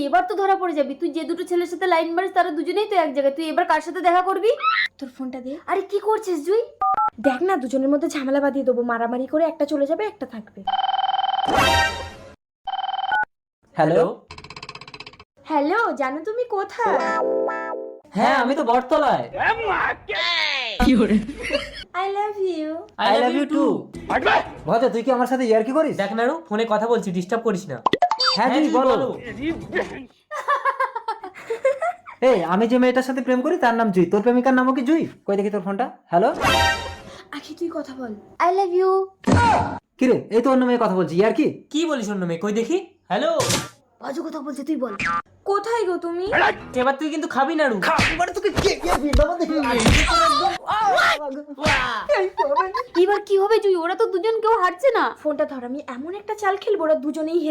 এবার তো ধরা পড়ে যাবি। তুই যে দুটো ছেলের সাথে লাইন মারিস তারা দুজনেই তো এক জায়গায়। তুই এবার কার সাথে দেখা করবি? তোর ফোনটা দে। আরে কি করছিস জুই? দেখ না, দুজনের মধ্যে ঝামেলা বাঁধিয়ে দেবো, মারামারি করে একটা চলে যাবে, একটা থাকবে। হ্যালো। হ্যালো, জানো তুমি কোথায়? হ্যাঁ আমি তো বটতলায়। I love you. I love you too. Bhaja, তুই কি আমার সাথে ইয়ার্কি করিস? দেখ নাড়ু, ফোনে কথা বলছি, ডিস্টার্ব করিস না। হ্যাঁ তুই বলো। এই, আমি যে মেয়েটার সাথে প্রেম করি তার নাম জুই। তোর প্রেমিকার নামও কি জুই? কই দেখি তোর ফোনটা। হ্যালো। আখি তুই কথা বল। I love you. কিরে, এই তো অন্য মেয়ে কথা বলছি, ইয়ার্কি? কি বলিস অন্য মেয়ে? কই দেখি। হ্যালো। বাজু কথা বলছে, তুই বল। কোথায় গো তুমি? এবার তুই কিন্তু খাবি নাড়ু। এবার কি হবে জুই? ওরা তো দুজন কেউ হারছে না। ফোনটা ধর, আমি এমন একটা চাল খেলবো ওরা দুজনেই হেরে